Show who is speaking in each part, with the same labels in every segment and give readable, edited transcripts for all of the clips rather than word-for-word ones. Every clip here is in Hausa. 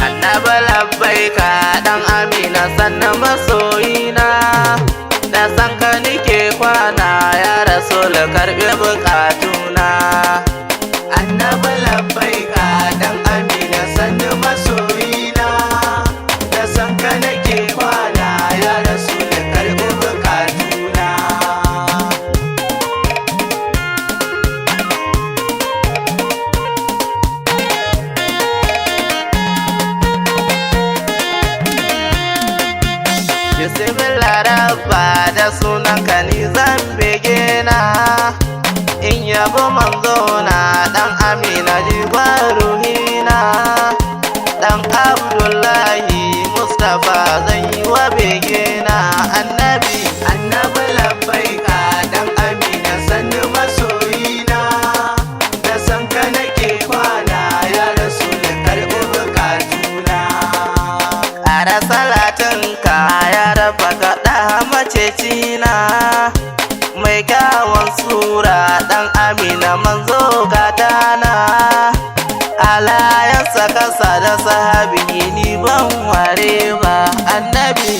Speaker 1: Annabi labbaika dan Amina sannan masoyina, da san ka nike kwana ya Rasul karbi bukatuna. Annabi labbaika dan Amina sannan masoyina, da san ka nike kwana ya Rasul karbi bukatuna. Bismillah rabba da sunanka ni zan bege na, in yabo manzo na dan Amina jigon ruhina, dan Abdullahi Mustafa zan yi wa bege na. Annabi labbaika dan Amina sannu masoyina, da san ka nake kwana ya Rasul karɓi bukatuna. Ƙara salatinka ya raba kaɗa macecina, mai kyawun sura ɗan Amina manzo gatana, alayansa kasa da sahabi ni ban ware ba. Annabi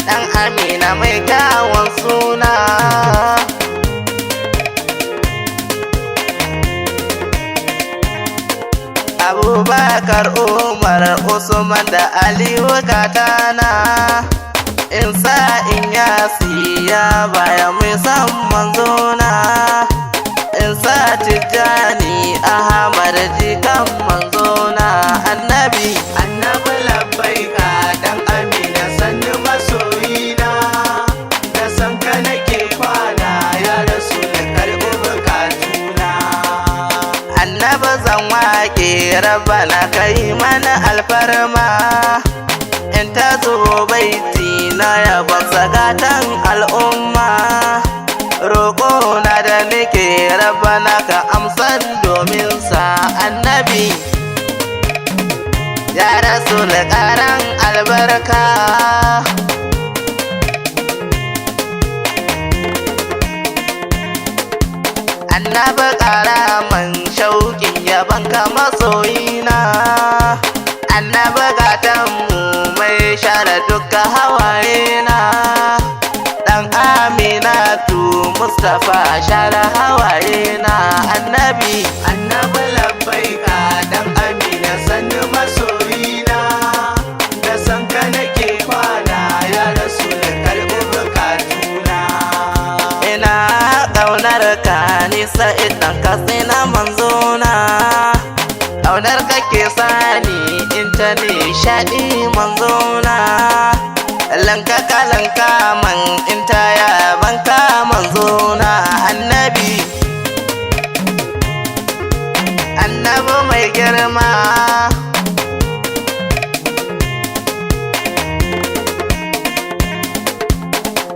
Speaker 1: ɗan Amina mai kyawun suna, Abubakar, Umar, Usman da Aliyu katana, in sa in yasi ya baya mai san manzona, in sa Tijjani Ahmad jikan manzona. Annabi labbaika dan Amina sannu masoyina, da san ka nake kwana ya Rasul karɓi bukatuna. Annabi zan wake Rabbana kai mana alfarma, in ta zo baiti na yabon sagatan al'umma, roƙo na da nake Rabbana ka amsan domin sa. Annabi ya Rasul ƙaran albarka, Annabi ƙara man shauƙin yaban ka masoyina, Annabi gatanmu mai share duka hawayena, dan Aminatu Mustafa share hawayena. Annabi labbaika dan Amina sannu masoyina, da san ka nake kwana ya Rasul karɓi bukatuna. Ina ƙaunar ka nisa idan ka tsina manzona, ƙaunar ka ke sani in ta nishaɗi manzona, lanka man in ta yaban ka manzona. Annabi mai girma,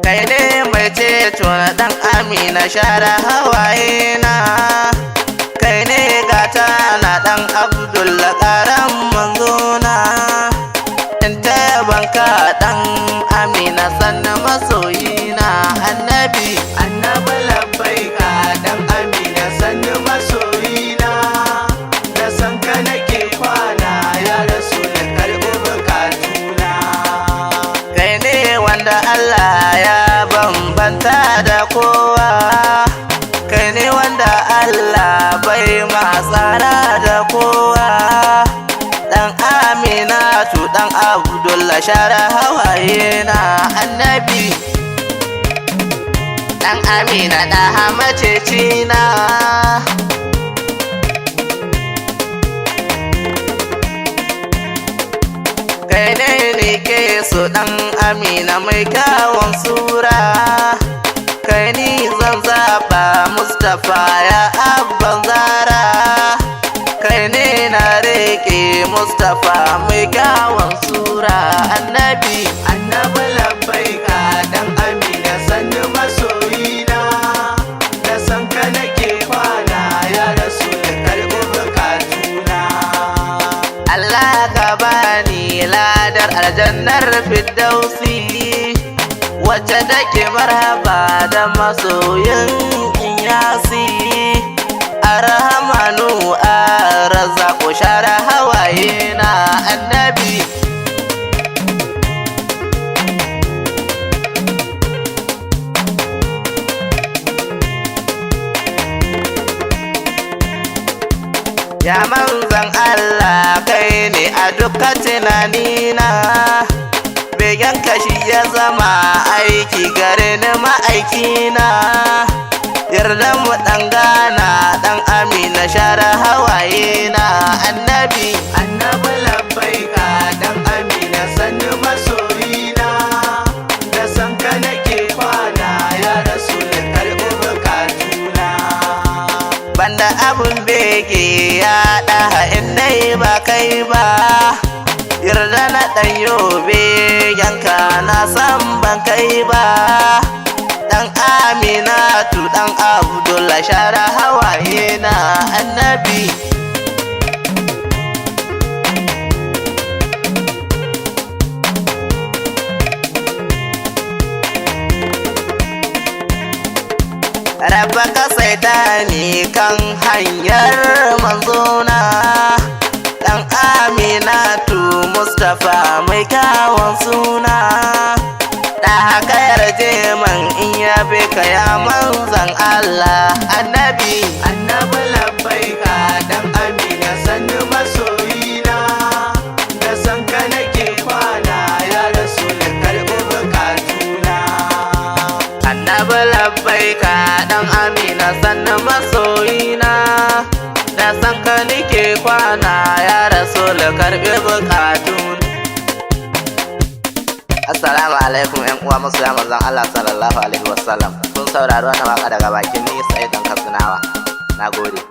Speaker 1: kai ne mai ceto na dan Amina share hawayena, kai ne gata na dan Abdullah ƙaran manzona, in ta yabanka dan Amina sannan masoyina. Annabi labbaika dan Amina sannan masoyina, da san ka nake kwana ya Rasul karɓi bukatuna. Kai ne wanda Allah ya bambanta da kowa, kai ne wanda Allah bai matsara da kowa, dan Aminatu dan Abdullah share hawayena. Annabi dan Amina da macecina, kai ne ke so dan Amina mai kyawun sura, kai ni zan zaba Mustafa ya abban Zara, kai ne na rike Mustafa mai kyawun sura. Annabi labbaika dan Amina sannu masoyina, aljannar firdausi wacce take marhaba da masoyin Inyasi. Arhamanu Arzaku share hawaye na annabi. Ya manzan Allah kai ne a dukkan tunanina, begen kashi ya zama aiki gare ni ma'aikina. Yarda mu ɗan gana ɗan Amina share hawaye na annabi. Annabi labbaika ɗan Amina sannu masoyina, da san ka nake kwana ya Rasul karɓi bukatuna. Banda abun bege ya ɗaha in dai ba kai ba, yarda na ɗan yobe yanka na san ban kai ba. Dan Aminatu dan Abdullah share hawaye na annabi. Rabba ka saita ni kan hanyar manzona, dan Aminatu Mustapha mai kyawun suna. Da haka yarje man in yabe ka ya manzan Allah annabi. Annabi labbaika dan Amina sannu masoyina, da san ka nake kwana ya Rasul karɓi bukatuna. Annabi labbaika dan Amina sannu masoyina, da san ka nake kwana ya Rasul karɓi bukatuna. Assalamu alaikum ƴan uwa masoya manzon Allah sallallahu alaihi wasallam. Kun saurari wannan waka daga bakin ni Sa'id Dan Katsinawa. Nagode.